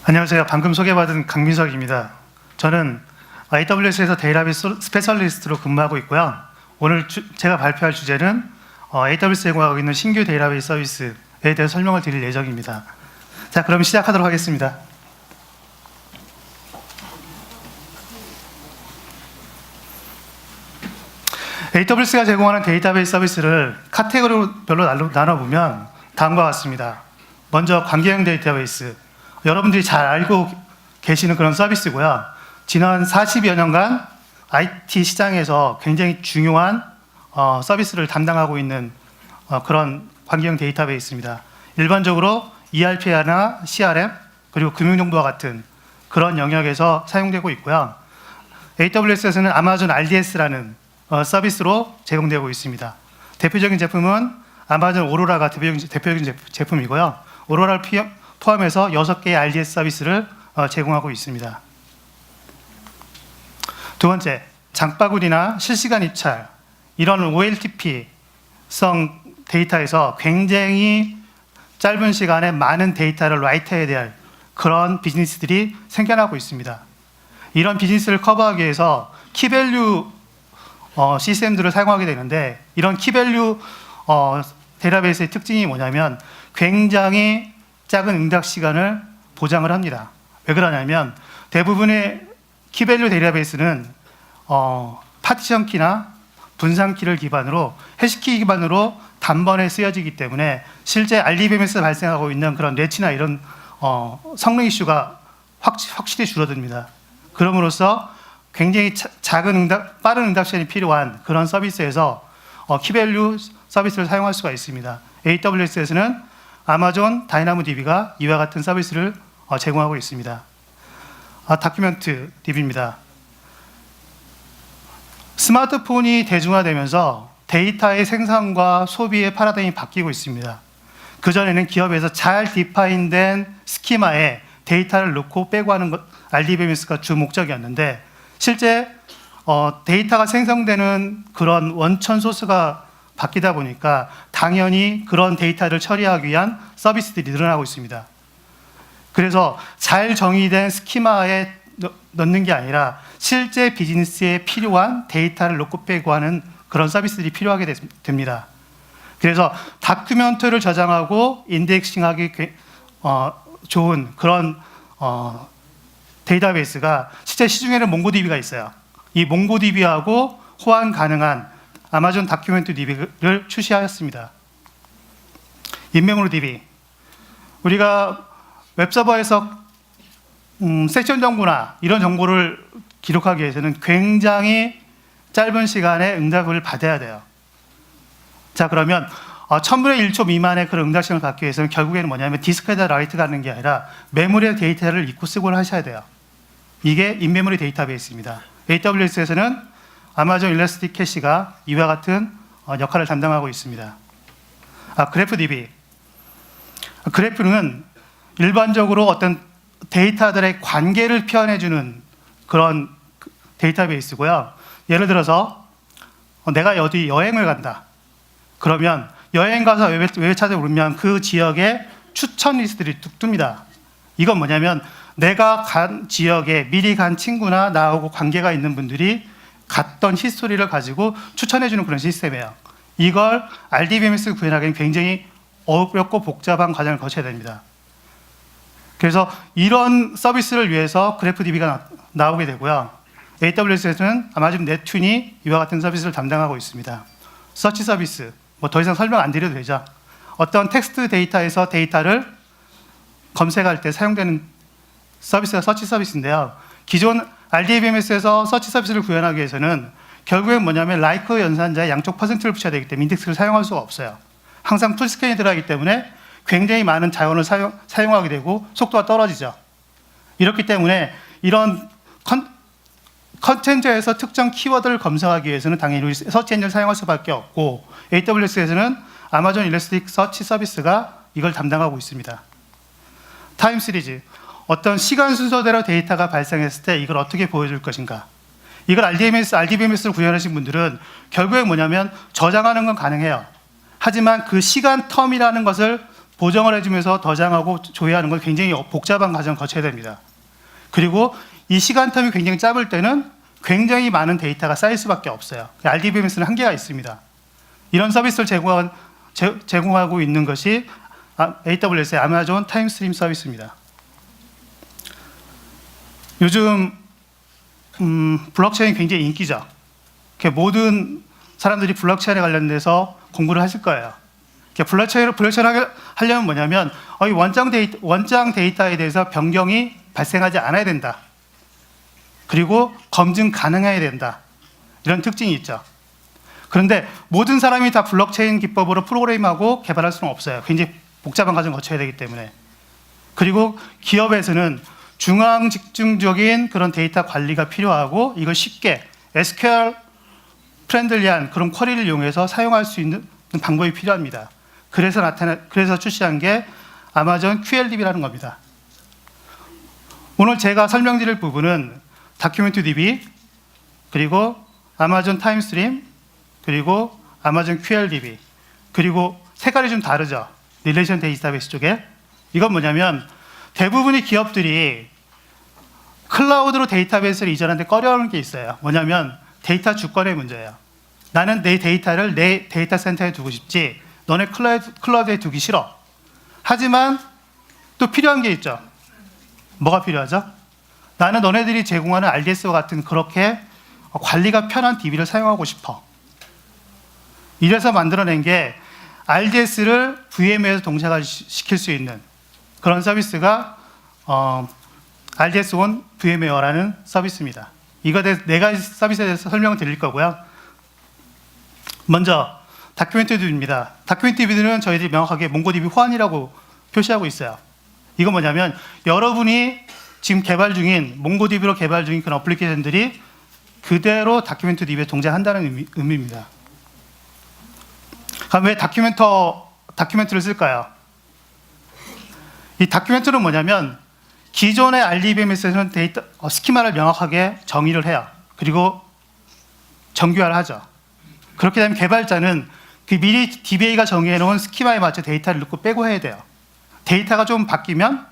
안녕하세요. 방금 소개받은 강민석입니다. 저는 AWS에서 데이터베이스 스페셜리스트로 근무하고 있고요. 오늘 제가 발표할 주제는 AWS 제공하고 있는 신규 데이터베이스 서비스에 대해 설명을 드릴 예정입니다. 자, 그럼 시작하도록 하겠습니다. AWS가 제공하는 데이터베이스 서비스를 카테고리별로 나눠보면 다음과 같습니다. 먼저 관계형 데이터베이스, 여러분들이 잘 알고 계시는 그런 서비스고요. 지난 40여 년간 IT 시장에서 굉장히 중요한 서비스를 담당하고 있는 그런 관계형 데이터베이스입니다. 일반적으로 ERP나 CRM 그리고 금융정보와 같은 그런 영역에서 사용되고 있고요. AWS에서는 아마존 RDS라는 서비스로 제공되고 있습니다. 대표적인 제품은 아마존 오로라가 대표적인 제품이고요. 오로라를 포함해서 6개의 RDS 서비스를 제공하고 있습니다. 두 번째, 장바구니나 실시간 입찰, 이런 OLTP성 데이터에서 굉장히 짧은 시간에 많은 데이터를 라이트해야 될 그런 비즈니스들이 생겨나고 있습니다. 이런 비즈니스를 커버하기 위해서 키밸류 시스템들을 사용하게 되는데, 이런 키밸류 데이터베이스의 특징이 뭐냐면 굉장히 작은 응답 시간을 보장을 합니다. 왜 그러냐면 대부분의 키밸류 데이터베이스는 파티션 키나 분산 키를 기반으로 해시키 기반으로 단번에 쓰여지기 때문에 실제 RDBMS에서 발생하고 있는 그런 뇌치나 이런 성능 이슈가 확실히 줄어듭니다. 그럼으로써 굉장히 작은 빠른 응답 시간이 필요한 그런 서비스에서 키밸류 서비스를 사용할 수가 있습니다. AWS에서는 아마존 다이나모DB가 이와 같은 서비스를 제공하고 있습니다. 다큐멘트 DB입니다. 스마트폰이 대중화되면서 데이터의 생산과 소비의 파라다임이 바뀌고 있습니다. 그전에는 기업에서 잘 디파인된 스키마에 데이터를 넣고 빼고 하는 것, RDBMS가 주 목적이었는데, 실제 데이터가 생성되는 그런 원천 소스가 바뀌다 보니까 당연히 그런 데이터를 처리하기 위한 서비스들이 늘어나고 있습니다. 그래서 잘 정의된 스키마에 넣는 게 아니라 실제 비즈니스에 필요한 데이터를 넣고 빼고 하는 그런 서비스들이 필요하게 됩니다. 그래서 다큐멘터를 저장하고 인덱싱하기 좋은 그런 데이터베이스가 실제 시중에는 몽고DB가 있어요. 이 몽고DB하고 호환 가능한 아마존 다큐멘트 DB를 출시하였습니다. 인메모리 DB, 우리가 웹서버에서 세션 정보나 이런 정보를 기록하기 위해서는 굉장히 짧은 시간에 응답을 받아야 돼요. 자, 그러면 1000분의 1초 미만의 그런 응답 시간을 받기 위해서는 결국에는 뭐냐면 디스크에다 라이트가 하는 게 아니라 메모리의 데이터를 읽고 쓰고 하셔야 돼요. 이게 인메모리 데이터베이스입니다. AWS에서는 아마존 일러스틱 캐시가 이와 같은 역할을 담당하고 있습니다. 그래프DB. 그래프는 일반적으로 어떤 데이터들의 관계를 표현해주는 그런 데이터베이스고요. 예를 들어서 내가 어디 여행을 간다. 그러면 여행 가서 웹차트에 오르면 그 지역에 추천 리스트들이 뚝 뜹니다. 이건 뭐냐면 내가 간 지역에 미리 간 친구나 나하고 관계가 있는 분들이 갔던 히스토리를 가지고 추천해주는 그런 시스템이에요. 이걸 RDBMS 구현하기는 굉장히 어렵고 복잡한 과정을 거쳐야 됩니다. 그래서 이런 서비스를 위해서 그래프DB가 나오게 되고요. AWS에서는 아마존 넷튠이 이와 같은 서비스를 담당하고 있습니다. 서치 서비스, 더 이상 설명 안 드려도 되죠. 어떤 텍스트 데이터에서 데이터를 검색할 때 사용되는 서비스가 서치 서비스인데요. 기존 RDBMS에서 서치 서비스를 구현하기 위해서는 결국엔 뭐냐면 라이크 연산자의 양쪽 퍼센트를 붙여야 되기 때문에 인덱스를 사용할 수가 없어요. 항상 풀스캔이 들어가기 때문에 굉장히 많은 자원을 사용하게 되고 속도가 떨어지죠. 이렇기 때문에 이런 컨텐츠에서 특정 키워드를 검색하기 위해서는 당연히 서치 엔진을 사용할 수밖에 없고, AWS에서는 아마존 일러스틱 서치 서비스가 이걸 담당하고 있습니다. 타임 시리즈, 어떤 시간 순서대로 데이터가 발생했을 때 이걸 어떻게 보여줄 것인가. 이걸 RDBMS를 구현하신 분들은 결국에 뭐냐면 저장하는 건 가능해요. 하지만 그 시간 텀이라는 것을 보정을 해주면서 저장하고 조회하는 걸 굉장히 복잡한 과정을 거쳐야 됩니다. 그리고 이 시간 텀이 굉장히 짧을 때는 굉장히 많은 데이터가 쌓일 수밖에 없어요. RDBMS는 한계가 있습니다. 이런 서비스를 제공하고 있는 것이 AWS의 아마존 타임스트림 서비스입니다. 요즘 블록체인이 굉장히 인기죠. 모든 사람들이 블록체인에 관련돼서 공부를 하실 거예요. 블록체인 하려면 뭐냐면 이 원장 데이터에 대해서 변경이 발생하지 않아야 된다. 그리고 검증 가능해야 된다. 이런 특징이 있죠. 그런데 모든 사람이 다 블록체인 기법으로 프로그램하고 개발할 수는 없어요. 굉장히 복잡한 과정을 거쳐야 되기 때문에. 그리고 기업에서는 중앙 집중적인 그런 데이터 관리가 필요하고 이걸 쉽게 SQL 프렌들리한 그런 쿼리를 이용해서 사용할 수 있는 방법이 필요합니다. 그래서 출시한 게 아마존 QLDB라는 겁니다. 오늘 제가 설명드릴 부분은 다큐멘트 DB, 그리고 아마존 타임스트림, 그리고 아마존 QLDB, 그리고 색깔이 좀 다르죠. 릴레이션 데이터베이스 쪽에. 이건 뭐냐면 대부분의 기업들이 클라우드로 데이터베이스를 이전하는데 꺼려하는 게 있어요. 뭐냐면 데이터 주권의 문제예요. 나는 내 데이터를 내 데이터 센터에 두고 싶지 너네 클라우드에 두기 싫어. 하지만 또 필요한 게 있죠. 뭐가 필요하죠? 나는 너네들이 제공하는 RDS와 같은 그렇게 관리가 편한 DB를 사용하고 싶어. 이래서 만들어낸 게 RDS를 VM에서 동작시킬 수 있는 그런 서비스가 RDS on VMware라는 서비스입니다. 이거에 대해서 네 가지 서비스에 대해서 설명을 드릴 거고요. 먼저 다큐멘트 DB입니다. 다큐멘트 DB는 저희들이 명확하게 몽고DB 호환이라고 표시하고 있어요. 이건 뭐냐면 여러분이 지금 개발 중인 몽고DB로 개발 중인 그런 어플리케이션들이 그대로 다큐멘트 DB에 동작한다는 의미입니다. 그럼 왜 다큐멘트를 쓸까요? 이 다큐멘트는 뭐냐면 기존의 RDBMS에서는 데이터 스키마를 명확하게 정의를 해요. 그리고 정규화를 하죠. 그렇게 되면 개발자는 그 미리 DBA가 정의해놓은 스키마에 맞춰 데이터를 넣고 빼고 해야 돼요. 데이터가 좀 바뀌면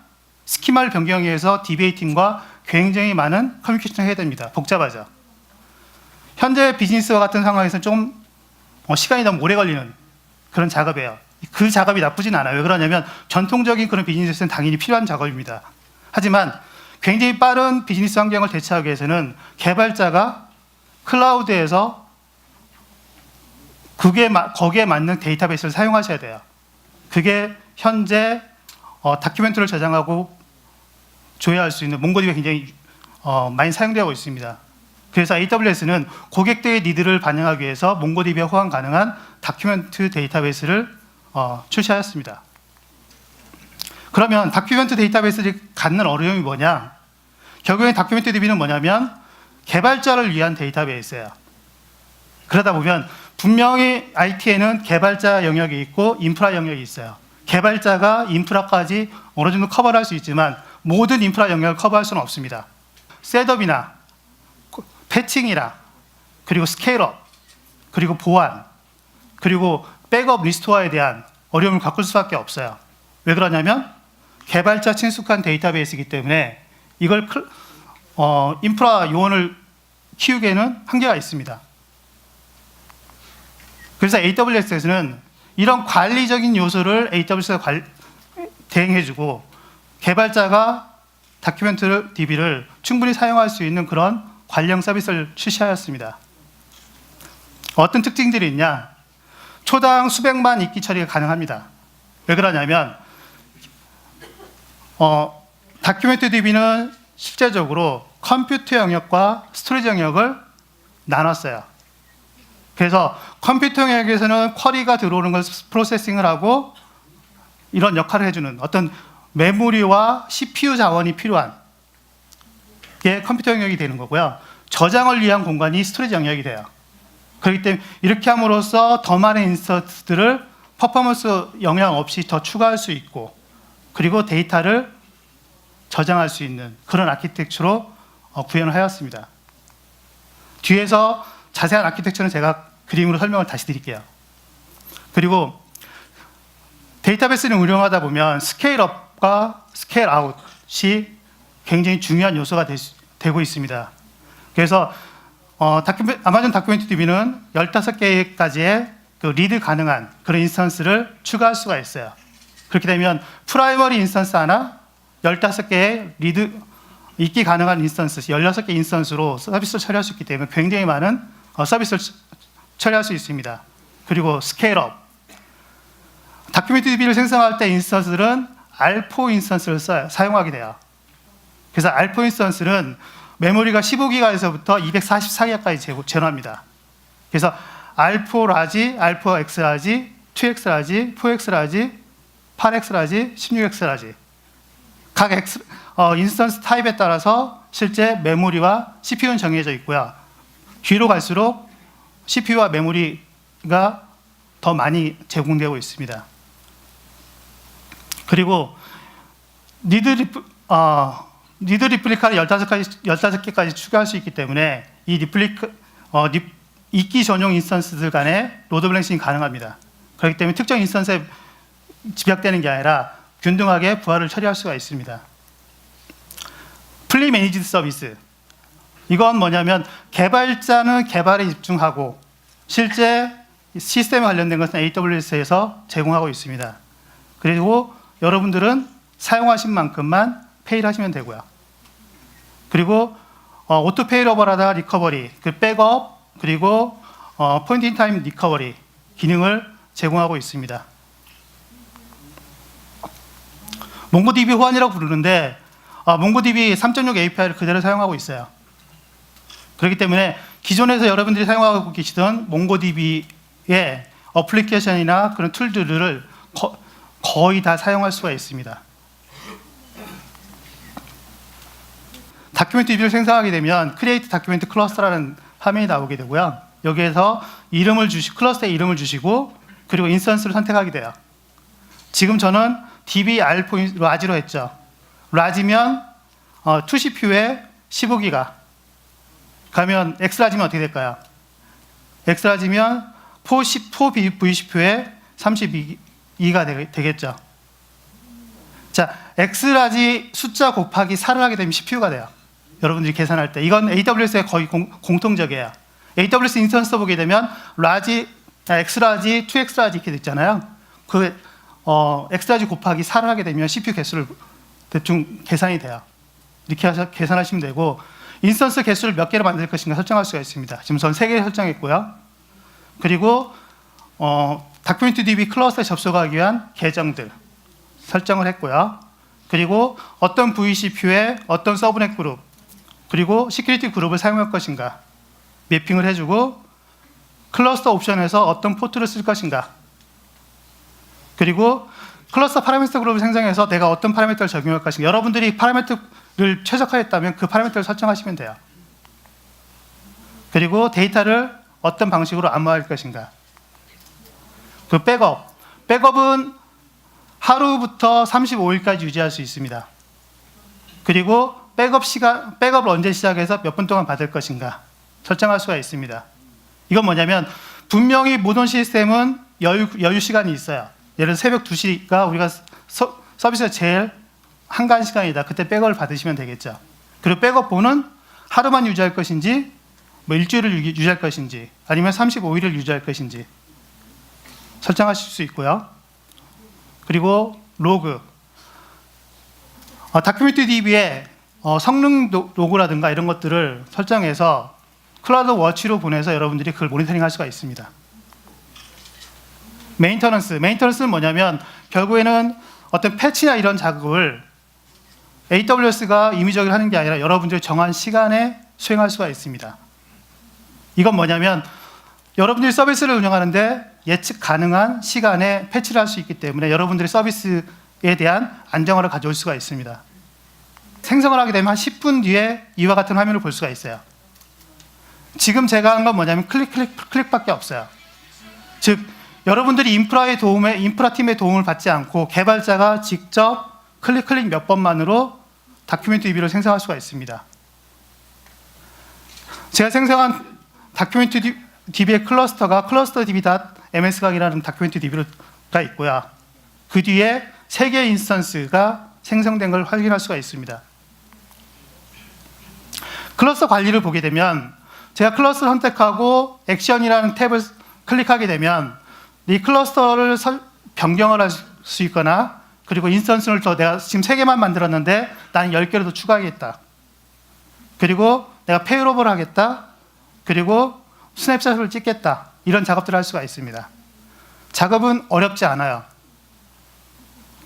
스키마를 변경하기 위해서 DBA 팀과 굉장히 많은 커뮤니케이션을 해야 됩니다. 복잡하죠. 현재 비즈니스와 같은 상황에서 좀 시간이 너무 오래 걸리는 그런 작업이에요. 그 작업이 나쁘진 않아요. 왜 그러냐면 전통적인 그런 비즈니스에서는 당연히 필요한 작업입니다. 하지만 굉장히 빠른 비즈니스 환경을 대처하기 위해서는 개발자가 클라우드에서 거기에 맞는 데이터베이스를 사용하셔야 돼요. 그게 현재 다큐멘트를 저장하고 조회할 수 있는 몽고DB가 굉장히 많이 사용되고 있습니다. 그래서 AWS는 고객들의 니드를 반영하기 위해서 몽고DB에 호환 가능한 다큐멘트 데이터베이스를 출시하였습니다. 그러면 다큐멘트 데이터베이스를 갖는 어려움이 뭐냐? 결국엔 다큐멘트 DB는 뭐냐면 개발자를 위한 데이터베이스예요. 그러다 보면 분명히 IT에는 개발자 영역이 있고 인프라 영역이 있어요. 개발자가 인프라까지 어느 정도 커버를 할 수 있지만 모든 인프라 영역을 커버할 수는 없습니다. 셋업이나 패칭이나 그리고 스케일업 그리고 보안 그리고 백업 리스토어에 대한 어려움을 겪을 수밖에 없어요. 왜 그러냐면 개발자 친숙한 데이터베이스이기 때문에 이걸 인프라 요원을 키우기에는 한계가 있습니다. 그래서 AWS에서는 이런 관리적인 요소를 AWS가 대행해주고 개발자가 다큐멘트 DB를 충분히 사용할 수 있는 그런 관련 서비스를 출시하였습니다. 어떤 특징들이 있냐? 초당 수백만 입기 처리가 가능합니다. 왜 그러냐면 다큐멘트 DB는 실제적으로 컴퓨터 영역과 스토리지 영역을 나눴어요. 그래서 컴퓨터 영역에서는 쿼리가 들어오는 걸 프로세싱을 하고 이런 역할을 해주는 어떤 메모리와 CPU 자원이 필요한 게 컴퓨터 영역이 되는 거고요. 저장을 위한 공간이 스토리지 영역이 돼요. 그렇기 때문에 이렇게 함으로써 더 많은 인서트들을 퍼포먼스 영향 없이 더 추가할 수 있고 그리고 데이터를 저장할 수 있는 그런 아키텍처로 구현을 하였습니다. 뒤에서 자세한 아키텍처는 제가 그림으로 설명을 다시 드릴게요. 그리고 데이터베이스를 운영하다 보면 스케일업과 스케일아웃이 굉장히 중요한 요소가 되고 있습니다. 그래서 아마존 다큐멘트 DB는 15개까지의 그 리드 가능한 그런 인스턴스를 추가할 수가 있어요. 그렇게 되면 프라이머리 인스턴스 하나, 15개의 리드 읽기 가능한 인스턴스, 16개 인스턴스로 서비스를 처리할 수 있기 때문에 굉장히 많은 서비스를 처리할 수 있습니다. 그리고 스케일업. 다큐멘트 DB를 생성할 때 인스턴스들은 R4 인스턴스를 사용하게 돼요. 그래서 R4 인스턴스는 메모리가 15기가에서부터 244기가까지 제로합니다. 그래서 R4 라지, R4 X 라지, 2X 라지, 4X 라지, 8X 라지, 16X 라지. 각 인스턴스 타입에 따라서 실제 메모리와 CPU는 정해져 있고요. 뒤로 갈수록 CPU와 메모리가 더 많이 제공되고 있습니다. 그리고 니드 리플리카를 15개까지 추가할 수 있기 때문에 이 읽기 전용 인스턴스들 간에 로드 밸런싱이 가능합니다. 그렇기 때문에 특정 인스턴스에 집약되는 게 아니라 균등하게 부하를 처리할 수가 있습니다. 풀리 매니지드 서비스. 이건 뭐냐면 개발자는 개발에 집중하고 실제 시스템에 관련된 것은 AWS에서 제공하고 있습니다. 그리고 여러분들은 사용하신 만큼만 페이를 하시면 되고요. 그리고 오토 페일오버라다 리커버리, 그 백업, 그리고 포인트 인 타임 리커버리 기능을 제공하고 있습니다. 몽고DB 호환이라고 부르는데 몽고DB 3.6 API를 그대로 사용하고 있어요. 그렇기 때문에 기존에서 여러분들이 사용하고 계시던 몽고DB의 어플리케이션이나 그런 툴들을 거의 다 사용할 수가 있습니다. 다큐멘트 DB를 생성하게 되면 크리에이트 다큐멘트 클러스터라는 화면이 나오게 되고요. 여기에서 클러스터에 이름을 주시고 그리고 인스턴스를 선택하게 돼요. 지금 저는 DB R4 라지로 했죠. 라지면 2CPU에 15기가. 가면 X라지면 어떻게 될까요? X라지면 4VCPU에 32기가 되겠죠. 자, X라지 숫자 곱하기 4를 하게 되면 CPU가 돼요. 여러분들이 계산할 때. 이건 AWS에 거의 공통적이에요. AWS 인스턴스 보게 되면 X라지, 2X라지 이렇게 있잖아요. 그 X라지 곱하기 4를 하게 되면 CPU 개수를 대충 계산이 돼요. 이렇게 해서 계산하시면 되고 인스턴스 개수를 몇 개로 만들 것인가 설정할 수가 있습니다. 지금 전 3개 설정했고요. 그리고 다큐멘트 DB 클러스터에 접속하기 위한 계정들 설정을 했고요. 그리고 어떤 VCPU에 어떤 서브넷 그룹 그리고 시큐리티 그룹을 사용할 것인가 매핑을 해주고 클러스터 옵션에서 어떤 포트를 쓸 것인가 그리고 클러스터 파라미터 그룹을 생성해서 내가 어떤 파라미터를 적용할 것인가 여러분들이 파라미터를 최적화했다면 그 파라미터를 설정하시면 돼요. 그리고 데이터를 어떤 방식으로 암호화할 것인가 그 백업은 하루부터 35일까지 유지할 수 있습니다. 그리고 백업을 언제 시작해서 몇 분 동안 받을 것인가 설정할 수가 있습니다. 이건 뭐냐면 분명히 모든 시스템은 여유 시간이 있어요. 예를 들어 새벽 2시가 우리가 서비스가 제일 한가한 시간이다. 그때 백업을 받으시면 되겠죠. 그리고 백업본은 하루만 유지할 것인지 뭐 일주일을 유지할 것인지 아니면 35일을 유지할 것인지 설정하실 수 있고요. 그리고 로그 다큐멘트 DB에 성능 로그라든가 이런 것들을 설정해서 클라우드 워치로 보내서 여러분들이 그걸 모니터링 할 수가 있습니다. 메인터넌스는 뭐냐면 결국에는 어떤 패치나 이런 작업을 AWS가 임의적으로 하는 게 아니라 여러분들이 정한 시간에 수행할 수가 있습니다. 이건 뭐냐면 여러분들이 서비스를 운영하는데 예측 가능한 시간에 패치를 할 수 있기 때문에 여러분들의 서비스에 대한 안정화를 가져올 수가 있습니다. 생성을 하게 되면 한 10분 뒤에 이와 같은 화면을 볼 수가 있어요. 지금 제가 한 건 뭐냐면 클릭밖에 없어요. 즉 여러분들이 인프라팀의 도움을 받지 않고 개발자가 직접 클릭 몇 번만으로 다큐멘트 DB를 생성할 수가 있습니다. 제가 생성한 다큐멘트 DB의 클러스터가 clusterdb.ms각이라는 다큐멘트 DB가 있고요. 그 뒤에 3개의 인스턴스가 생성된 걸 확인할 수가 있습니다. 클러스터 관리를 보게 되면 제가 클러스터를 선택하고 액션이라는 탭을 클릭하게 되면 이 클러스터를 변경을 할 수 있거나, 그리고 인스턴스를 더 내가 지금 3개만 만들었는데 나는 10개를 더 추가하겠다. 그리고 내가 페일오버를 하겠다. 그리고 스냅샷을 찍겠다. 이런 작업들을 할 수가 있습니다. 작업은 어렵지 않아요.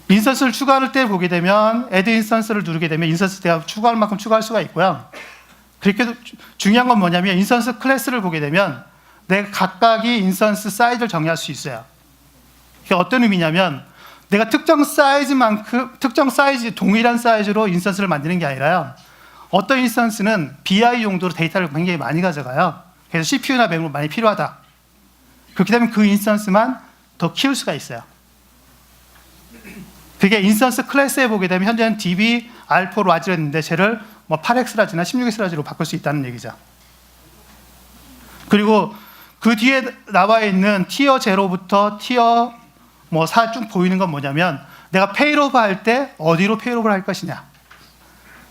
인스턴스를 추가할 때 보게 되면 add 인스턴스를 누르게 되면 인스턴스 내가 추가할 만큼 추가할 수가 있고요. 그렇게 중요한 건 뭐냐면 인스턴스 클래스를 보게 되면 내가 각각이 인스턴스 사이즈를 정의할 수 있어요. 이게 어떤 의미냐면 내가 특정 사이즈, 동일한 사이즈로 인스턴스를 만드는 게 아니라요. 어떤 인스턴스는 BI 용도로 데이터를 굉장히 많이 가져가요. 그래서 CPU나 램이 많이 필요하다. 그렇게 되면 그 인스턴스만 더 키울 수가 있어요. 그게 인스턴스 클래스에 보게 되면 현재는 DB R4 라지로 했는데 쟤를 뭐 8X 라지나 16X 라지로 바꿀 수 있다는 얘기죠. 그리고 그 뒤에 나와 있는 티어 0부터 티어 4 쭉 보이는 건 뭐냐면 내가 페일오버 할 때 어디로 페일오버를 할 것이냐.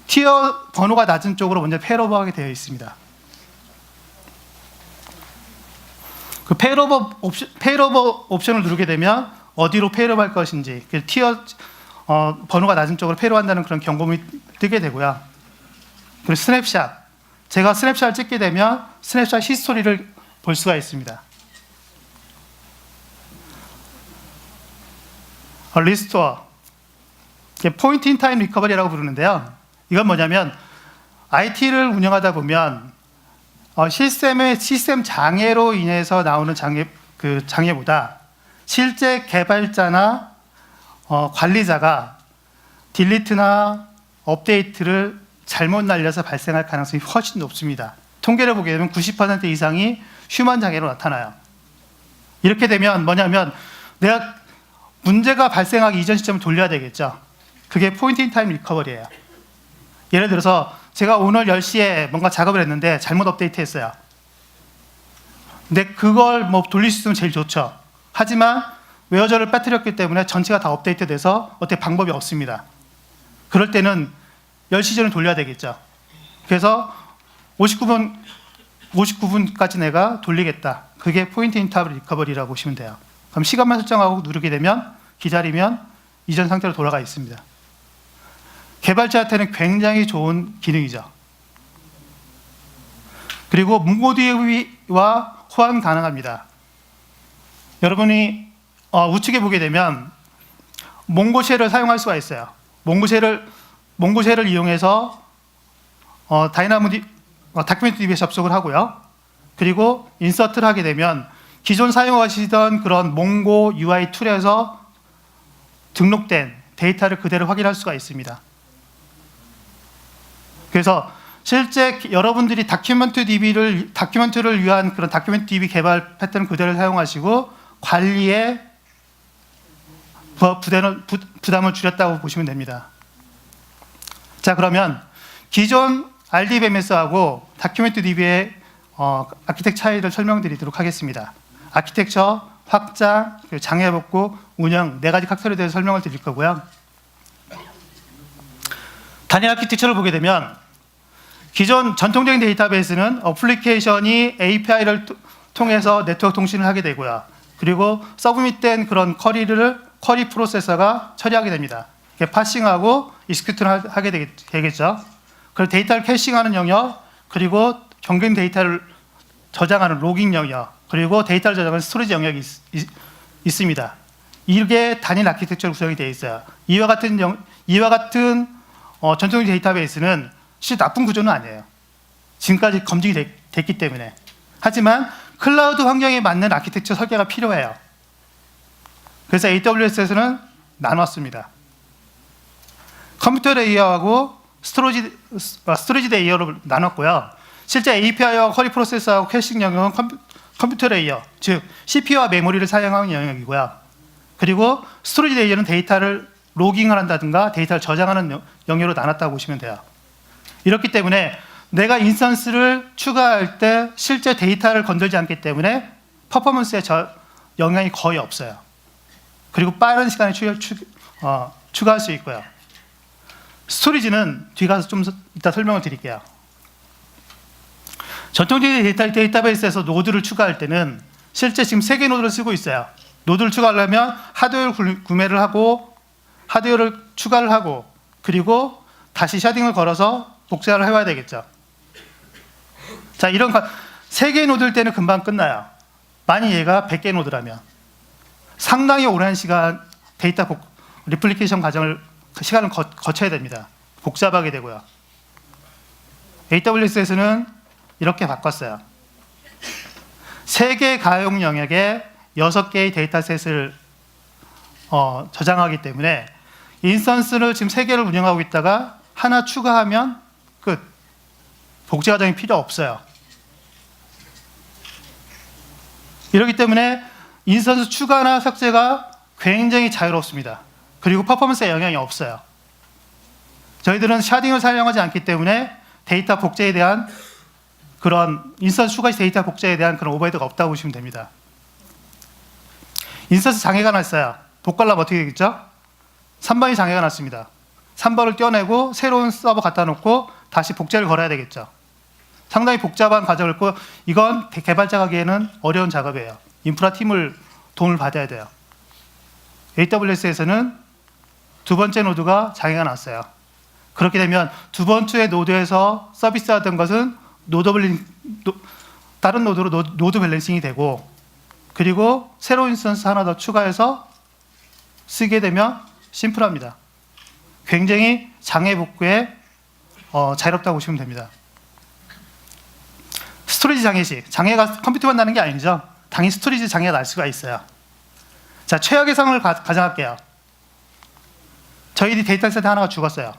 티어 번호가 낮은 쪽으로 먼저 페일오버 하게 되어 있습니다. 그 페일오버 옵션을 누르게 되면 어디로 페일오버 할 것인지, 그 티어 번호가 낮은 쪽으로 페일오버한다는 그런 경고음이 뜨게 되고요. 그리고 스냅샷, 제가 스냅샷을 찍게 되면 스냅샷 히스토리를 볼 수가 있습니다. 리스토어, 포인트 인 타임 리커버리라고 부르는데요. 이건 뭐냐면 IT를 운영하다 보면 시스템 장애로 인해서 나오는 장애보다 실제 개발자나 관리자가 딜리트나 업데이트를 잘못 날려서 발생할 가능성이 훨씬 높습니다. 통계를 보게 되면 90% 이상이 휴먼 장애로 나타나요. 이렇게 되면 뭐냐면 내가 문제가 발생하기 이전 시점을 돌려야 되겠죠. 그게 포인트 인 타임 리커버리예요. 예를 들어서 제가 오늘 10시에 뭔가 작업을 했는데 잘못 업데이트했어요. 근데 그걸 돌릴 수 있으면 제일 좋죠. 하지만 웨어저를 빠뜨렸기 때문에 전체가 다 업데이트돼서 어떻게 방법이 없습니다. 그럴 때는 10시 전에 돌려야 되겠죠. 그래서 59분까지 내가 돌리겠다. 그게 포인트 인 타임 리커버리라고 보시면 돼요. 그럼 시간만 설정하고 누르게 되면 기다리면 이전 상태로 돌아가 있습니다. 개발자한테는 굉장히 좋은 기능이죠. 그리고 몽고DB와 호환 가능합니다. 여러분이 우측에 보게 되면 몽고쉘을 사용할 수가 있어요. 몽고쉘을 이용해서 다큐멘트 DB에 접속을 하고요. 그리고 인서트를 하게 되면 기존 사용하시던 그런 몽고 UI 툴에서 등록된 데이터를 그대로 확인할 수가 있습니다. 그래서 실제 여러분들이 다큐멘트를 위한 그런 다큐멘트 DB 개발 패턴 그대로 사용하시고 관리에 부담을 줄였다고 보시면 됩니다. 자, 그러면 기존 RDBMS하고 다큐멘트 DB의 아키텍처 차이를 설명드리도록 하겠습니다. 아키텍처, 확장, 장애 복구, 운영 4가지 칵테일에 대해서 설명을 드릴 거고요. 단일 아키텍처를 보게 되면 기존 전통적인 데이터베이스는 어플리케이션이 API를 통해서 네트워크 통신을 하게 되고요. 그리고 서브밋된 그런 쿼리 프로세서가 처리하게 됩니다. 파싱하고 익스큐트를 하게 되겠죠. 그리고 데이터를 캐싱하는 영역, 그리고 경쟁 데이터를 저장하는 로깅 영역, 그리고 데이터를 저장하는 스토리지 영역이 있습니다. 이게 단일 아키텍처로 구성이 되어 있어요. 이와 같은 전통적인 데이터베이스는 실제 나쁜 구조는 아니에요. 지금까지 검증이 됐기 때문에. 하지만 클라우드 환경에 맞는 아키텍처 설계가 필요해요. 그래서 AWS에서는 나눴습니다. 컴퓨터 레이어하고 스토리지 레이어로 나눴고요. 실제 API와 쿼리 프로세서하고 캐싱 영역은 컴퓨터 레이어, 즉 CPU와 메모리를 사용하는 영역이고요. 그리고 스토리지 레이어는 데이터를 로깅을 한다든가 데이터를 저장하는 영역으로 나눴다고 보시면 돼요. 이렇기 때문에 내가 인스턴스를 추가할 때 실제 데이터를 건들지 않기 때문에 퍼포먼스에 영향이 거의 없어요. 그리고 빠른 시간에 추가할 수 있고요. 스토리지는 뒤 가서 좀 이따 설명을 드릴게요. 전통적인 데이터베이스에서 노드를 추가할 때는 실제 지금 3개 노드를 쓰고 있어요. 노드를 추가하려면 하드웨어를 구매를 하고 하드웨어를 추가를 하고 그리고 다시 샤딩을 걸어서 복제를 해와야 되겠죠. 자, 이런 3개 노드일 때는 금방 끝나요. 만약 얘가 100개 노드라면 상당히 오랜 시간 데이터 리플리케이션 시간을 거쳐야 됩니다. 복잡하게 되고요. AWS에서는 이렇게 바꿨어요. 3개 가용 영역에 6개의 데이터셋을 저장하기 때문에 인스턴스를 지금 3개를 운영하고 있다가 하나 추가하면 끝. 복제 과정이 필요 없어요. 이렇기 때문에 인스턴스 추가나 삭제가 굉장히 자유롭습니다. 그리고 퍼포먼스에 영향이 없어요. 저희들은 샤딩을 사용하지 않기 때문에 데이터 복제에 대한 그런 인스턴스 추가 데이터 복제에 대한 그런 오버헤드가 없다고 보시면 됩니다. 인스턴스 장애가 났어요. 복구하려면 어떻게 되겠죠? 3번이 장애가 났습니다. 3번을 떼어내고 새로운 서버 갖다 놓고 다시 복제를 걸어야 되겠죠. 상당히 복잡한 과정을 있고 이건 개발자가 하기에는 어려운 작업이에요. 인프라 팀을 돈을 받아야 돼요. AWS에서는 두 번째 노드가 장애가 났어요. 그렇게 되면 두 번째 노드에서 서비스하던 것은 다른 노드로 노드 밸런싱이 되고 그리고 새로운 인스턴스 하나 더 추가해서 쓰게 되면 심플합니다. 굉장히 장애 복구에 자유롭다고 보시면 됩니다. 스토리지 장애식. 장애가 컴퓨터만 나는 게 아니죠. 당연히 스토리지 장애가 날 수가 있어요. 자, 최악의 상황을 가정할게요. 저희들이 데이터셋 하나가 죽었어요.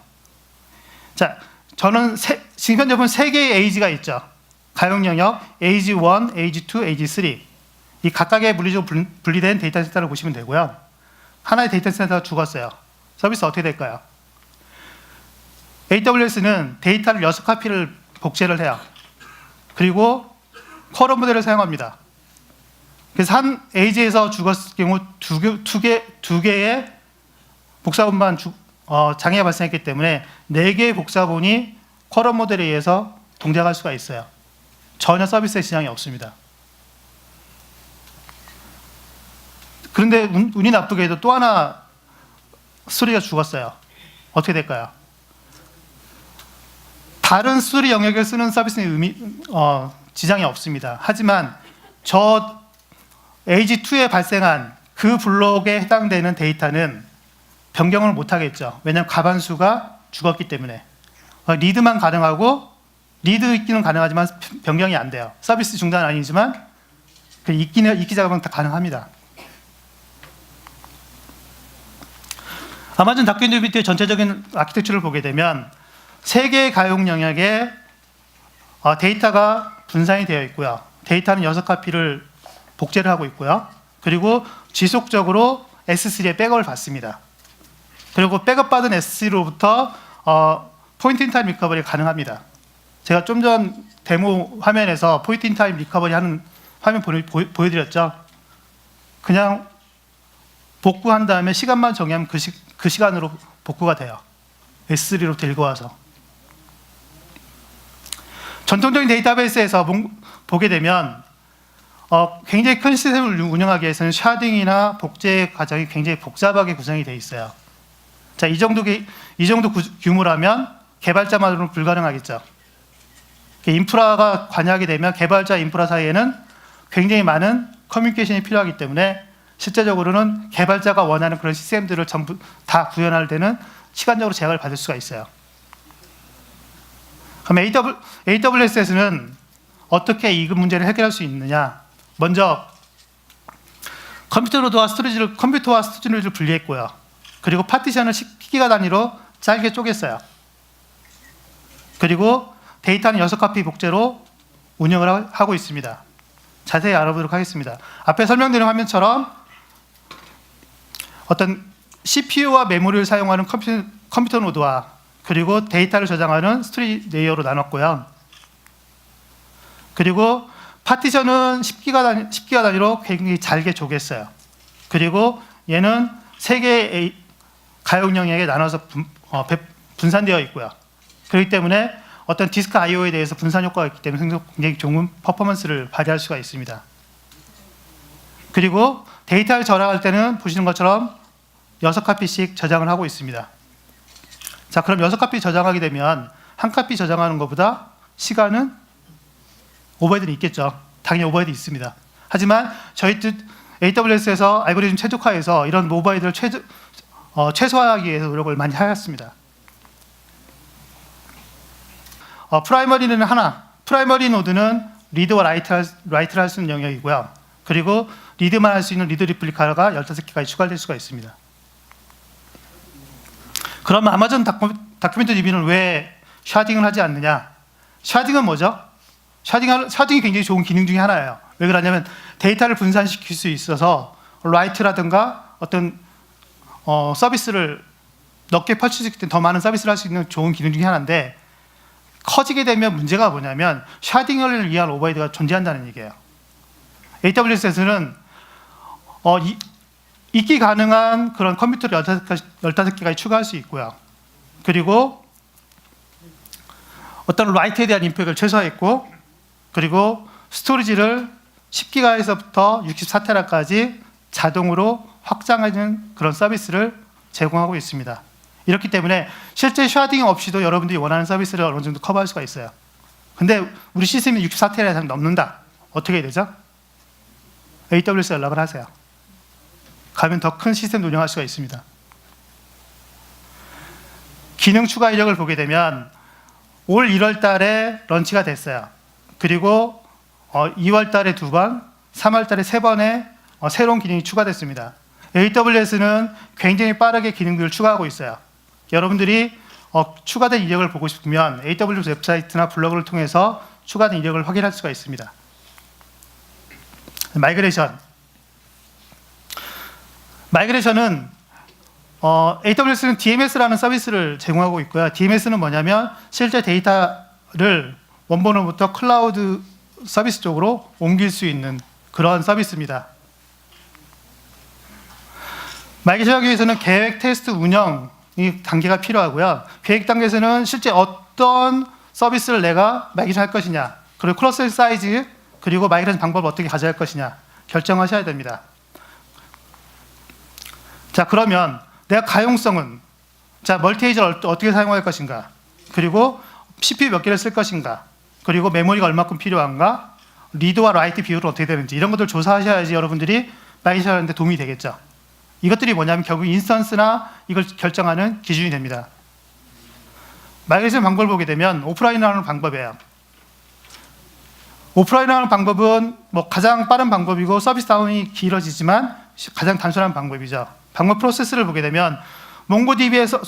자, 저는 지금 현재 보면 3개의 에이지가 있죠. 가용 영역, 에이지 1, 에이지 2, 에이지 3. 이 각각의 물리적으로 분리된 데이터 센터를 보시면 되고요. 하나의 데이터 센터가 죽었어요. 서비스 어떻게 될까요? AWS는 데이터를 6카피를 복제를 해요. 그리고 쿼럼 모델을 사용합니다. 그래서 한 에이지에서 죽었을 경우 두 개의 복사본만 장애가 발생했기 때문에 4개의 복사본이 쿼럼 모델에 의해서 동작할 수가 있어요. 전혀 서비스에 지장이 없습니다. 그런데 운이 나쁘게도 또 하나 스토리가 죽었어요. 어떻게 될까요? 다른 스토리 영역을 쓰는 서비스는 지장이 없습니다. 하지만 저 에이지2에 발생한 그 블록에 해당되는 데이터는 변경을 못하겠죠. 왜냐하면 가반수가 죽었기 때문에. 리드만 가능하고 리드 읽기는 가능하지만 변경이 안 돼요. 서비스 중단은 아니지만 그 읽기 작업은 다 가능합니다. 아마존 다큐멘터리의 전체적인 아키텍처를 보게 되면 3개의 가용 영역에 데이터가 분산이 되어 있고요. 데이터는 6카피를 복제를 하고 있고요. 그리고 지속적으로 S3에 백업을 받습니다. 그리고 백업받은 S3로부터 포인트 인 타임 리커버리 가능합니다. 제가 좀 전 데모 화면에서 포인트 인 타임 리커버리 하는 화면 보여드렸죠. 그냥 복구한 다음에 시간만 정하면 그 시간으로 복구가 돼요. S3로 들고 와서. 전통적인 데이터베이스에서 보게 되면 굉장히 큰 시스템을 운영하기 위해서는 샤딩이나 복제 과정이 굉장히 복잡하게 구성이 되어 있어요. 자, 이 정도 규모라면 개발자만으로는 불가능하겠죠. 인프라가 관여하게 되면 개발자 인프라 사이에는 굉장히 많은 커뮤니케이션이 필요하기 때문에 실제적으로는 개발자가 원하는 그런 시스템들을 전부 다 구현할 때는 시간적으로 제약을 받을 수가 있어요. 그럼 AWS에서는 어떻게 이 문제를 해결할 수 있느냐? 먼저 컴퓨터와 스토리지를 분리했고요. 그리고 파티션을 10기가 단위로 짧게 쪼갰어요. 그리고 데이터는 6카피 복제로 운영을 하고 있습니다. 자세히 알아보도록 하겠습니다. 앞에 설명드린 화면처럼 어떤 CPU와 메모리를 사용하는 컴퓨터 노드와 그리고 데이터를 저장하는 스토리 레이어로 나눴고요. 그리고 파티션은 10기가 단위로 굉장히 잘게 쪼갰어요. 그리고 얘는 세 개의 가용 영역에 나눠서 분산되어 있고요. 그렇기 때문에 어떤 디스크 I/O에 대해서 분산 효과가 있기 때문에 굉장히 좋은 퍼포먼스를 발휘할 수가 있습니다. 그리고 데이터를 저장할 때는 보시는 것처럼 6카피씩 저장을 하고 있습니다. 자, 그럼 6카피 저장하게 되면 한 카피 저장하는 것보다 시간은 오버헤드는 있겠죠. 당연히 오버헤드 있습니다. 하지만 저희 AWS에서 알고리즘 최적화해서 이런 오버헤드를 최소화하기 위해서 노력을 많이 하였습니다. 프라이머리는 프라이머리 노드는 리드와 라이트를 할 수 있는 영역이고요. 그리고 리드만 할 수 있는 리드 리플리카가 15개까지 추가될 수가 있습니다. 그럼 아마존 다큐멘트 DB는 왜 샤딩을 하지 않느냐? 샤딩은 뭐죠? 샤딩이 굉장히 좋은 기능 중에 하나예요. 왜 그러냐면 데이터를 분산시킬 수 있어서 라이트라든가 어떤 서비스를 넓게 펼칠 수 있기 때문에 더 많은 서비스를 할 수 있는 좋은 기능 중에 하나인데, 커지게 되면 문제가 뭐냐면 샤딩을 위한 오버헤드가 존재한다는 얘기예요. AWS에서는 있기 가능한 그런 컴퓨터를 15개까지 추가할 수 있고요. 그리고 어떤 라이트에 대한 임팩을 최소화했고, 그리고 스토리지를 10기가에서부터 64테라까지 자동으로 확장하는 그런 서비스를 제공하고 있습니다. 이렇기 때문에 실제 샤딩 없이도 여러분들이 원하는 서비스를 어느 정도 커버할 수가 있어요. 근데 우리 시스템이 64테라 이상 넘는다. 어떻게 해야 되죠? AWS 연락을 하세요. 가면 더 큰 시스템 운영할 수가 있습니다. 기능 추가 이력을 보게 되면 올 1월 달에 런치가 됐어요. 그리고 2월 달에 2번, 3월 달에 3번의 새로운 기능이 추가됐습니다. AWS는 굉장히 빠르게 기능들을 추가하고 있어요. 여러분들이 추가된 이력을 보고 싶으면 AWS 웹사이트나 블로그를 통해서 추가된 이력을 확인할 수가 있습니다. 마이그레이션은 AWS는 DMS라는 서비스를 제공하고 있고요. DMS는 뭐냐면 실제 데이터를 원본으로부터 클라우드 서비스 쪽으로 옮길 수 있는 그런 서비스입니다. 마이그레이션하기 위해서는 계획, 테스트, 운영이 단계가 필요하고요. 계획 단계에서는 실제 어떤 서비스를 내가 마이그레이션 할 것이냐, 그리고 클러스터 사이즈, 그리고 마이그레이션 방법을 어떻게 가져갈 것이냐 결정하셔야 됩니다. 자, 그러면 내가 가용성은, 자, 멀티에이저를 어떻게 사용할 것인가, 그리고 CPU 몇 개를 쓸 것인가, 그리고 메모리가 얼마큼 필요한가, 리드와 라이트 비율은 어떻게 되는지, 이런 것들을 조사하셔야지 여러분들이 마이그레이션 하는데 도움이 되겠죠. 이것들이 뭐냐면 결국 인스턴스나 이걸 결정하는 기준이 됩니다. 마이그레이션 방법을 보게 되면 오프라인으로 하는 방법이에요. 오프라인으로 하는 방법은 가장 빠른 방법이고 서비스 다운이 길어지지만 가장 단순한 방법이죠. 방법 프로세스를 보게 되면 몽고DB에서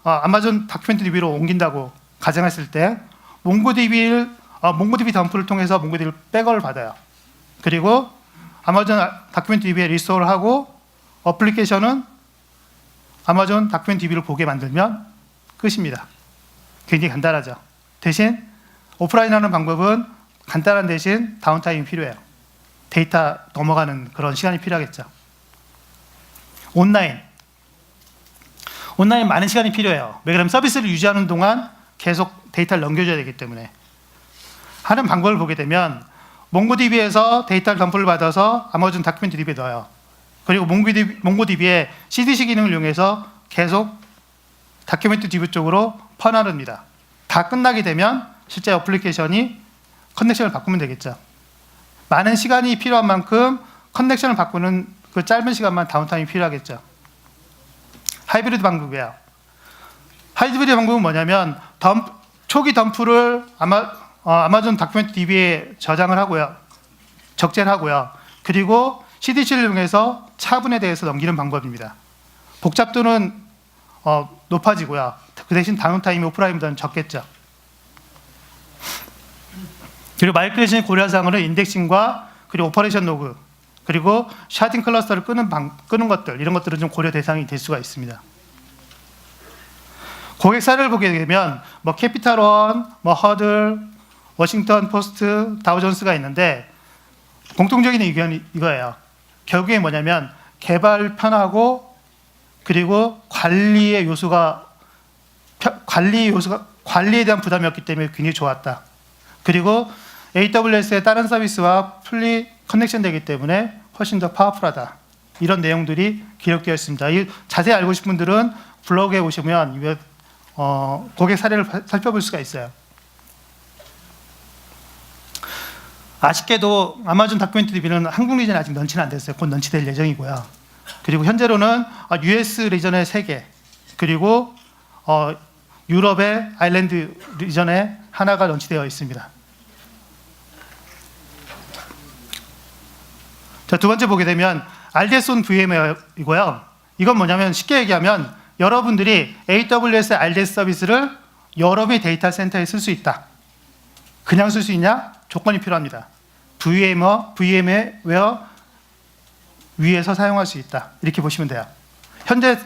아마존 다큐멘트 DB로 옮긴다고 가정했을 때 몽고DB 덤프를 통해서 몽고DB를 백업을 받아요. 그리고 아마존 다큐멘트 DB에 리스토어를 하고 어플리케이션은 아마존 다큐멘트 DB를 보게 만들면 끝입니다. 굉장히 간단하죠. 대신 오프라인 하는 방법은 간단한 대신 다운타임이 필요해요. 데이터 넘어가는 그런 시간이 필요하겠죠. 온라인 많은 시간이 필요해요. 왜 그러면 서비스를 유지하는 동안 계속 데이터를 넘겨줘야 되기 때문에. 하는 방법을 보게 되면 몽고DB에서 데이터를 덤프를 받아서 아마존 다큐멘트 DB에 넣어요. 그리고 몽고DB의 CDC 기능을 이용해서 계속 다큐멘트 DB 쪽으로 퍼나릅니다. 다 끝나게 되면 실제 어플리케이션이 커넥션을 바꾸면 되겠죠. 많은 시간이 필요한 만큼 커넥션을 바꾸는 그 짧은 시간만 다운타임이 필요하겠죠. 하이브리드 방법이에요. 하이브리드 방법은 뭐냐면 초기 덤프를 아마존 다큐멘트 DB에 저장을 하고요. 적재를 하고요. 그리고 CDC를 이용해서 차분에 대해서 넘기는 방법입니다. 복잡도는 높아지고요. 그 대신 다운타임이 오프라인보다는 적겠죠. 그리고 마이그레이션이 고려한 사항은 인덱싱과 그리고 오퍼레이션 로그, 그리고 샤딩 클러스터를 끄는 것들, 이런 것들은 좀 고려 대상이 될 수가 있습니다. 고객 사례를 보게 되면 캐피탈원, 허들, 워싱턴 포스트, 다우존스가 있는데 공통적인 의견이 이거예요. 결국에 뭐냐면 개발 편하고 그리고 관리의 요소가 관리에 대한 부담이 없기 때문에 굉장히 좋았다. 그리고 AWS의 다른 서비스와 풀리 커넥션 되기 때문에 훨씬 더 파워풀하다. 이런 내용들이 기록되어 있습니다. 이 자세히 알고 싶은 분들은 블로그에 오시면 고객 사례를 살펴볼 수가 있어요. 아쉽게도 아마존 다큐멘터리 DB는 한국 리전에 아직 런치는 안 됐어요. 곧 런치될 예정이고요. 그리고 현재로는 US 리전의 3개, 그리고 유럽의 아일랜드 리전에 하나가 런치되어 있습니다. 자, 두 번째 보게 되면 RDS on VMware이고요. 이건 뭐냐면 쉽게 얘기하면 여러분들이 AWS RDS 서비스를 여러분의 데이터 센터에 쓸 수 있다. 그냥 쓸 수 있냐? 조건이 필요합니다. VMware 위에서 사용할 수 있다. 이렇게 보시면 돼요. 현재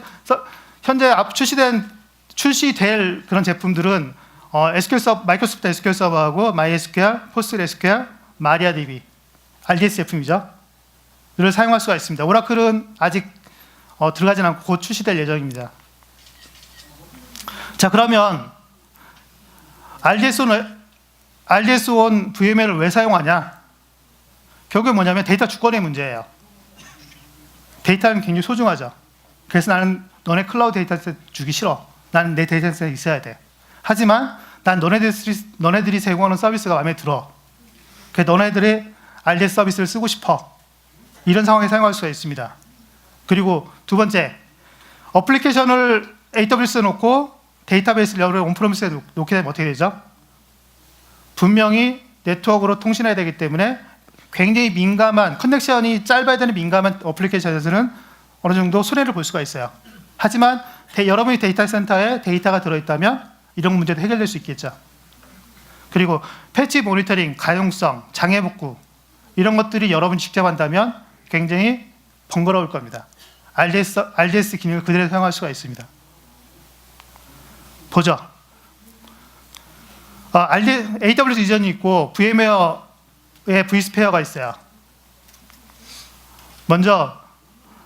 출시될 그런 제품들은 마이크로소프트 SQL 서버하고 MySQL, PostgreSQL, MariaDB, RDS 제품이죠. 를 사용할 수가 있습니다. 오라클은 아직 들어가진 않고 곧 출시될 예정입니다. 자, 그러면 RDS on VMware를 왜 사용하냐? 결국에 뭐냐면 데이터 주권의 문제예요. 데이터는 굉장히 소중하죠. 그래서 나는 너네 클라우드 데이터셋 주기 싫어. 나는 내 데이터셋에 있어야 돼. 하지만 난 너네들이 제공하는 서비스가 마음에 들어. 그래서 너네들의 RDS 서비스를 쓰고 싶어. 이런 상황에 사용할 수가 있습니다. 그리고 두 번째, 어플리케이션을 AWS에 놓고 데이터베이스를 여러 온프레미스에 놓게 되면 어떻게 되죠? 분명히 네트워크로 통신해야 되기 때문에 굉장히 민감한, 커넥션이 짧아야 되는 민감한 어플리케이션에서는 어느 정도 손해를 볼 수가 있어요. 하지만 여러분의 데이터 센터에 데이터가 들어있다면 이런 문제도 해결될 수 있겠죠. 그리고 패치 모니터링, 가용성, 장애 복구 이런 것들이 여러분이 직접 한다면 굉장히 번거로울 겁니다. RDS 기능을 그대로 사용할 수가 있습니다. 보죠. AWS 이전이 있고 VMware의 vSphere가 있어요. 먼저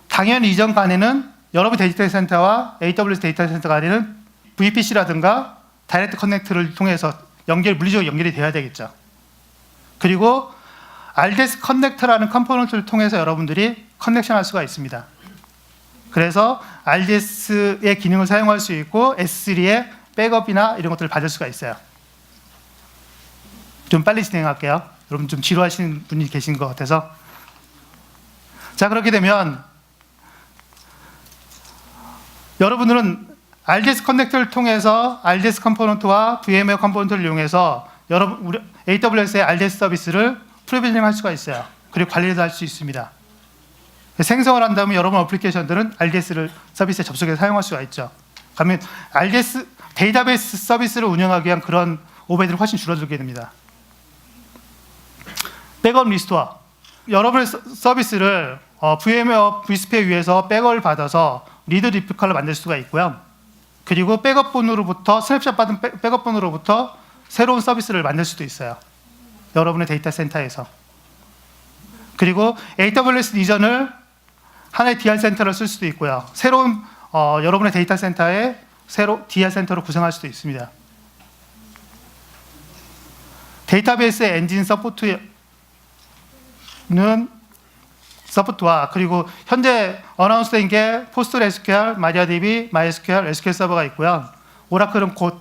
당연히 이전 간에는 여러분 데이터 센터와 AWS 데이터 센터 간에는 VPC라든가 다이렉트 커넥트를 통해서 물리적으로 연결이 돼야 되겠죠. 그리고 RDS 커넥터라는 컴포넌트를 통해서 여러분들이 커넥션할 수가 있습니다. 그래서 RDS의 기능을 사용할 수 있고 S3의 백업이나 이런 것들을 받을 수가 있어요. 좀 빨리 진행할게요. 여러분 좀 지루하시는 분이 계신 것 같아서. 자, 그렇게 되면 여러분들은 RDS 커넥터를 통해서 RDS 컴포넌트와 VMware 컴포넌트를 이용해서 우리 AWS의 RDS 서비스를 프로비저닝 할 수가 있어요. 그리고 관리도 할 수 있습니다. 생성을 한 다음에 여러분 어플리케이션들은 RDS 서비스에 접속해서 사용할 수가 있죠. 그러면 RDS 데이터베이스 서비스를 운영하기 위한 그런 오버헤드는 훨씬 줄어들게 됩니다. 백업 리스토어. 여러분의 서비스를 VMware vSphere 위에서 백업을 받아서 리드 리플카를 만들 수가 있고요. 그리고 백업본으로부터 스냅샷 받은 백업본으로부터 새로운 서비스를 만들 수도 있어요. 여러분의 데이터 센터에서. 그리고 AWS 리전을 하나의 DR 센터로 쓸 수도 있고요. 새로운 여러분의 데이터 센터에 DR 센터로 구성할 수도 있습니다. 데이터베이스 엔진 서포트와 그리고 현재 어나운스된 게 PostgreSQL, MariaDB, MySQL, SQL 서버가 있고요. 오라클은 곧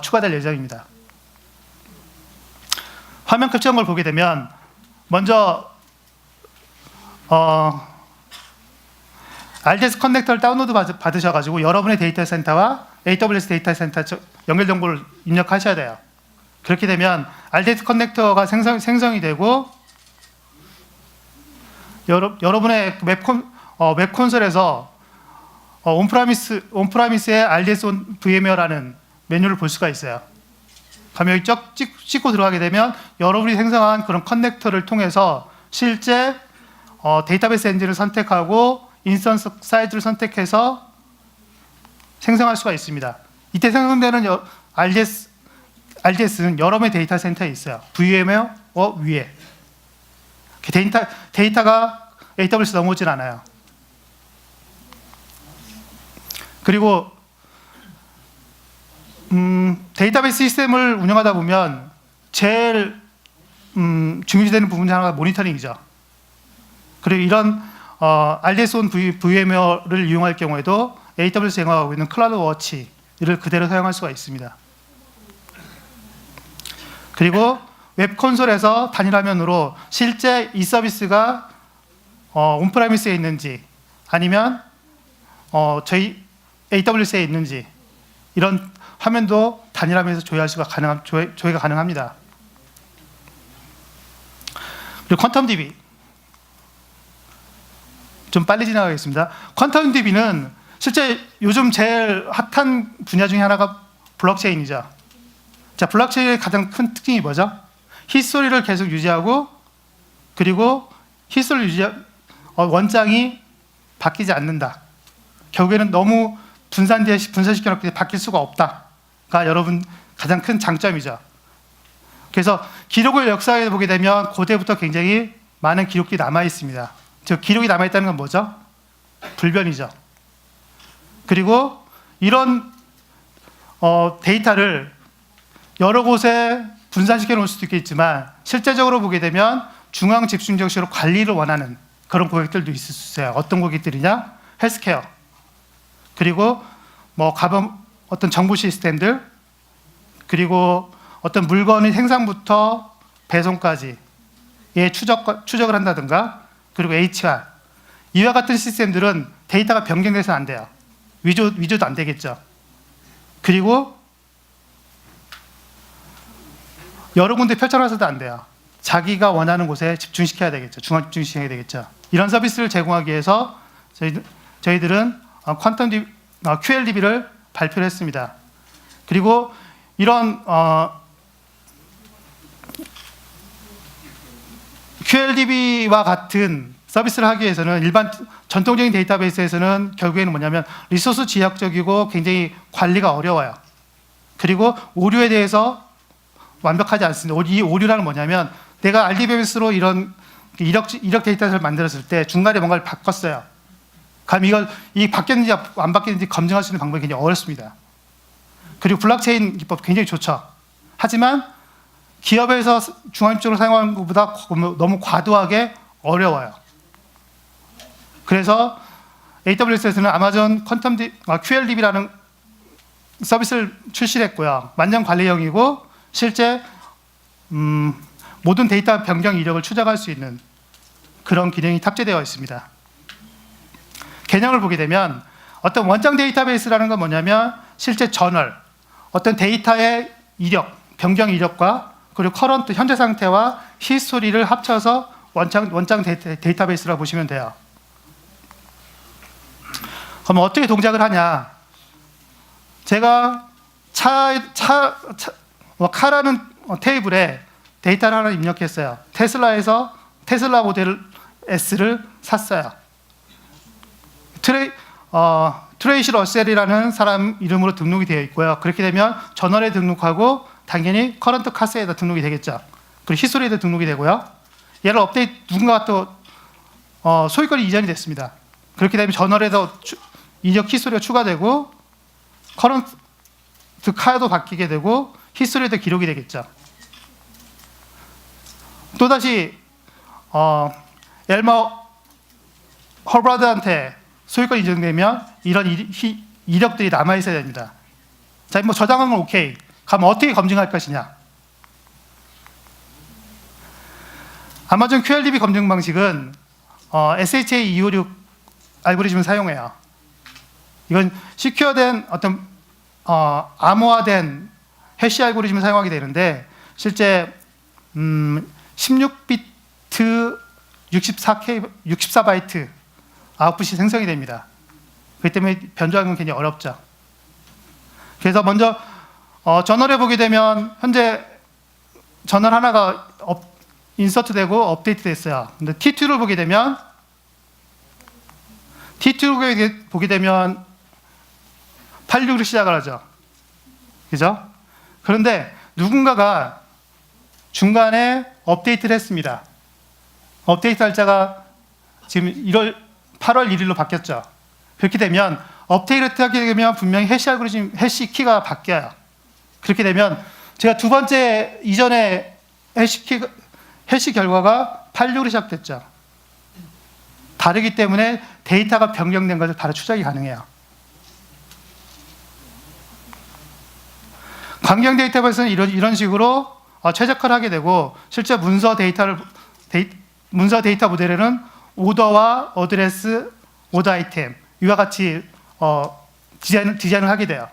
추가될 예정입니다. 화면 캡처한 걸 보게 되면 먼저 RDS 커넥터를 다운로드 받으셔가지고 여러분의 데이터 센터와 AWS 데이터 센터 연결 정보를 입력하셔야 돼요. 그렇게 되면 RDS 커넥터가 생성이 되고 여러분의 웹 콘솔에서 온프라미스의 RDS on VMware라는 메뉴를 볼 수가 있어요. 가면 여기 쭉 찍고 들어가게 되면 여러분이 생성한 그런 커넥터를 통해서 실제 데이터베이스 엔진을 선택하고 인스턴스 사이즈를 선택해서 생성할 수가 있습니다. 이때 생성되는 RDS는 여러분의 데이터 센터에 있어요. VMware 위에. 데이터가 AWS 넘어오진 않아요. 그리고 데이터베이스 시스템을 운영하다 보면 제일 중요시되는 부분 중 하나가 모니터링이죠. 그리고 이런 RDS-on VMware를 이용할 경우에도 AWS 제공하고 있는 클라우드워치를 그대로 사용할 수가 있습니다. 그리고 웹 콘솔에서 단일 화면으로 실제 이 서비스가 온프라미스에 있는지 아니면 저희 AWS에 있는지 이런 화면도 단일 화면에서 조회가 가능합니다. 그리고 퀀텀DB 좀 빨리 지나가겠습니다. 퀀텀DB는 실제 요즘 제일 핫한 분야 중에 하나가 블록체인이죠. 자, 블록체인의 가장 큰 특징이 뭐죠? 히스토리를 계속 유지하고 그리고 원장이 바뀌지 않는다. 결국에는 너무 분산시켜놓기 때문에 바뀔 수가 없다가 여러분 가장 큰 장점이죠. 그래서 기록을 역사에 보게 되면 고대부터 굉장히 많은 기록들이 남아 있습니다. 즉 기록이 남아 있다는 건 뭐죠? 불변이죠. 그리고 이런 데이터를 여러 곳에 분산시켜 놓을 수도 있겠지만 실제적으로 보게 되면 중앙 집중 정책으로 관리를 원하는 그런 고객들도 있을 수 있어요. 어떤 고객들이냐? 헬스케어, 그리고 어떤 정부 시스템들, 그리고 어떤 물건의 생산부터 배송까지의 추적을 한다든가, 그리고 HR, 이와 같은 시스템들은 데이터가 변경돼서는 안 돼요. 위조도 안 되겠죠. 그리고 여러 군데 펼쳐놔서도 안 돼요. 자기가 원하는 곳에 집중시켜야 되겠죠. 중앙 집중시켜야 되겠죠. 이런 서비스를 제공하기 위해서 저희들은 QLDB를 발표를 했습니다. 그리고 이런 QLDB와 같은 서비스를 하기 위해서는 일반 전통적인 데이터베이스에서는 결국에는 뭐냐면 리소스 지역적이고 굉장히 관리가 어려워요. 그리고 오류에 대해서 완벽하지 않습니다. 이 오류라는 뭐냐면 내가 RDBMS로 이런 이력 데이터를 만들었을 때 중간에 뭔가를 바꿨어요. 그럼 이 바뀌었는지 안 바뀌었는지 검증할 수 있는 방법이 굉장히 어렵습니다. 그리고 블록체인 기법 굉장히 좋죠. 하지만 기업에서 중앙적으로 사용하는 것보다 너무 과도하게 어려워요. 그래서 AWS에서는 아마존 QLDB라는 서비스를 출시를 했고요. 완전 관리형이고 실제 모든 데이터 변경 이력을 추적할 수 있는 그런 기능이 탑재되어 있습니다. 개념을 보게 되면 어떤 원장 데이터베이스라는 건 뭐냐면 실제 저널, 어떤 데이터의 이력, 변경 이력과 그리고 커런트, 현재 상태와 히스토리를 합쳐서 원장 데이터베이스라고 보시면 돼요. 그럼 어떻게 동작을 하냐? 제가 카라는 테이블에 데이터를 하나 입력했어요. 테슬라에서 테슬라 모델 S를 샀어요. 트레이시 러셀이라는 사람 이름으로 등록이 되어 있고요. 그렇게 되면 저널에 등록하고 당연히 커런트 카스에다 등록이 되겠죠. 그리고 히스토리에도 등록이 되고요. 얘를 누군가가 또 소유권이 이전이 됐습니다. 그렇게 되면 저널에서 이력 히스토리가 추가되고 커런트 카도 바뀌게 되고 히스토리에도 기록이 되겠죠. 또다시 엘머 허브라드한테 소유권이 이전되면 이런 이력들이 남아 있어야 됩니다. 자, 저장한 건 오케이. 그럼 어떻게 검증할 것이냐? 아마존 QLDB 검증 방식은 SHA-256 알고리즘을 사용해요. 이건 시큐어된 어떤 암호화된 해시 알고리즘을 사용하게 되는데 실제 16비트 64바이트 아웃풋이 생성이 됩니다. 그렇기 때문에 변조하는 건 굉장히 어렵죠. 그래서 먼저 저널에 보게 되면 현재 저널 하나가 인서트되고 업데이트 됐어요. 근데 T2를 보게 되면 T2를 보게 되면 86으로 시작을 하죠. 그죠? 그런데 누군가가 중간에 업데이트를 했습니다. 업데이트 날짜가 지금 8월 1일로 바뀌었죠. 그렇게 되면 업데이트 하게 되면 분명히 해시 알고리즘, 해시 키가 바뀌어요. 그렇게 되면 제가 두 번째 이전에 해시 결과가 86으로 시작됐죠. 다르기 때문에 데이터가 변경된 것을 바로 추적이 가능해요. 광경 데이터베이스는 이런 식으로 최적화를 하게 되고, 실제 문서 데이터 모델에는 오더와 어드레스, 오더 아이템 이와 같이 디자인을 하게 돼요.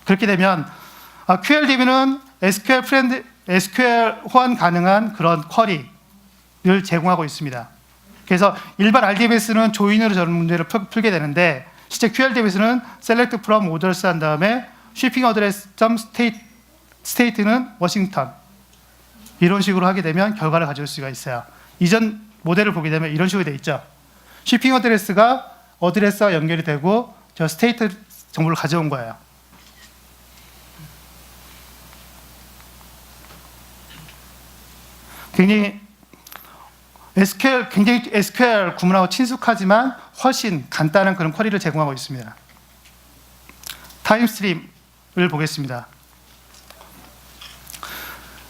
그렇게 되면 QLDB는 SQL 호환 가능한 그런 쿼리를 제공하고 있습니다. 그래서 일반 RDBS는 조인으로 저런 문제를 풀게 되는데, 실제 QLDBS는 select from orders 한 다음에 shipping address state는 워싱턴, 이런 식으로 하게 되면 결과를 가져올 수가 있어요. 이전 모델을 보게 되면 이런 식으로 되어 있죠. shipping address가 어드레스와 연결이 되고 저 스테이트 정보를 가져온 거예요. 굉장히 SQL 구문하고 친숙하지만 훨씬 간단한 그런 쿼리를 제공하고 있습니다. 타임스트림을 보겠습니다.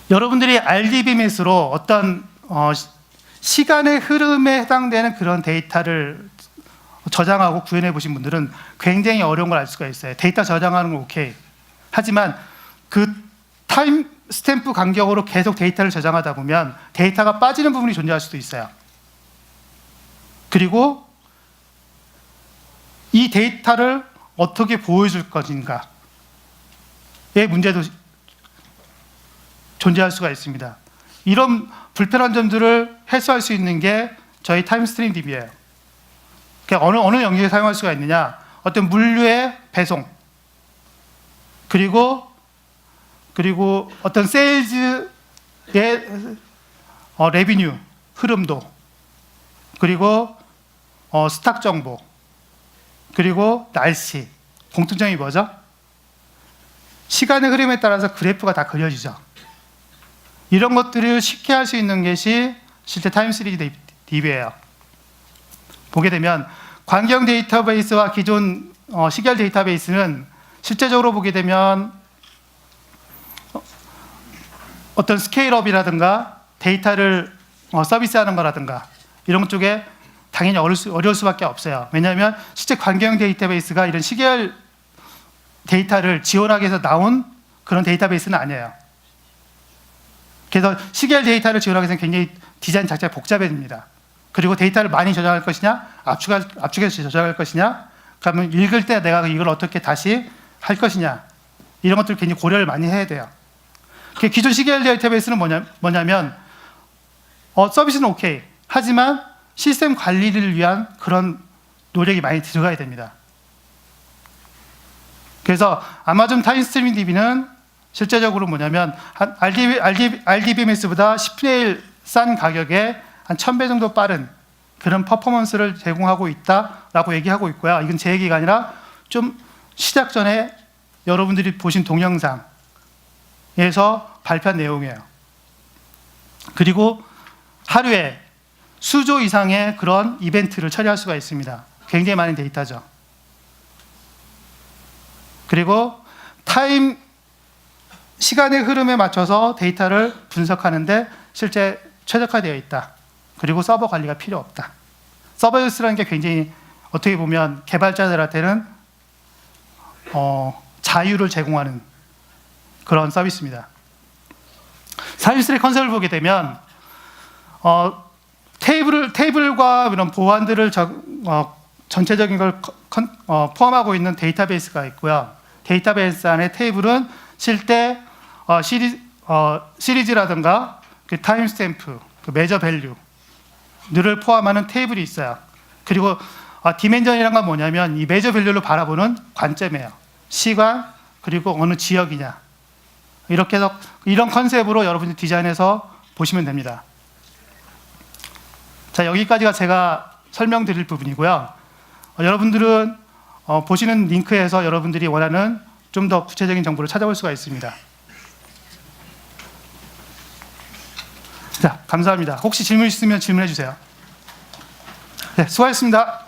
여러분들이 RDBMS로 어떤 시간의 흐름에 해당되는 그런 데이터를 저장하고 구현해 보신 분들은 굉장히 어려운 걸 알 수가 있어요. 데이터 저장하는 건 오케이. 하지만 그 타임 스탬프 간격으로 계속 데이터를 저장하다 보면 데이터가 빠지는 부분이 존재할 수도 있어요. 그리고 이 데이터를 어떻게 보여줄 것인가의 문제도 존재할 수가 있습니다. 이런 불편한 점들을 해소할 수 있는 게 저희 타임스트림 DB예요. 어느 영역에 사용할 수가 있느냐? 어떤 물류의 배송, 그리고 어떤 세일즈의 레비뉴 흐름도, 그리고 스탁 정보, 그리고 날씨. 공통점이 뭐죠? 시간의 흐름에 따라서 그래프가 다 그려지죠. 이런 것들을 쉽게 할 수 있는 것이 실제 타임시리즈 DB예요. 보게 되면 광경 데이터베이스와 기존 시계열 데이터베이스는 실제적으로 보게 되면 어떤 스케일업이라든가 데이터를 서비스하는 거라든가 이런 쪽에 당연히 어려울 수밖에 없어요. 왜냐하면 실제 광경 데이터베이스가 이런 시계열 데이터를 지원하기 위해서 나온 그런 데이터베이스는 아니에요. 그래서 시계열 데이터를 지원하기 위해서는 굉장히 디자인 자체가 복잡해집니다. 그리고 데이터를 많이 저장할 것이냐, 압축해서 저장할 것이냐, 그러면 읽을 때 내가 이걸 어떻게 다시 할 것이냐, 이런 것들을 굉장히 고려를 많이 해야 돼요. 기존 시계열 데이터베이스는 뭐냐면 서비스는 오케이. 하지만 시스템 관리를 위한 그런 노력이 많이 들어가야 됩니다. 그래서 아마존 타임스트리밍 DB는 실제적으로 뭐냐면 한 RDBMS보다 10분의 1 싼 가격에 한 1000배 정도 빠른 그런 퍼포먼스를 제공하고 있다라고 얘기하고 있고요. 이건 제 얘기가 아니라 좀 시작 전에 여러분들이 보신 동영상에서 발표한 내용이에요. 그리고 하루에 수조 이상의 그런 이벤트를 처리할 수가 있습니다. 굉장히 많은 데이터죠. 그리고 시간의 흐름에 맞춰서 데이터를 분석하는데 실제 최적화되어 있다. 그리고 서버 관리가 필요 없다. 서버스라는 게 굉장히 어떻게 보면 개발자들한테는 자유를 제공하는 그런 서비스입니다. 서비스의 컨셉을 보게 되면 테이블과 이런 보안들을 전체적인 걸 포함하고 있는 데이터베이스가 있고요. 데이터베이스 안에 테이블은 실제 시리즈라든가 그 타임스탬프, 그 매저 밸류를 포함하는 테이블이 있어요. 그리고 디멘전이란 건 뭐냐면 이 매저 밸류를 바라보는 관점이에요. 시간, 그리고 어느 지역이냐. 이렇게 해서 이런 컨셉으로 여러분이 디자인해서 보시면 됩니다. 자, 여기까지가 제가 설명드릴 부분이고요. 여러분들은 보시는 링크에서 여러분들이 원하는 좀 더 구체적인 정보를 찾아볼 수가 있습니다. 자, 감사합니다. 혹시 질문 있으면 질문해 주세요. 네, 수고하셨습니다.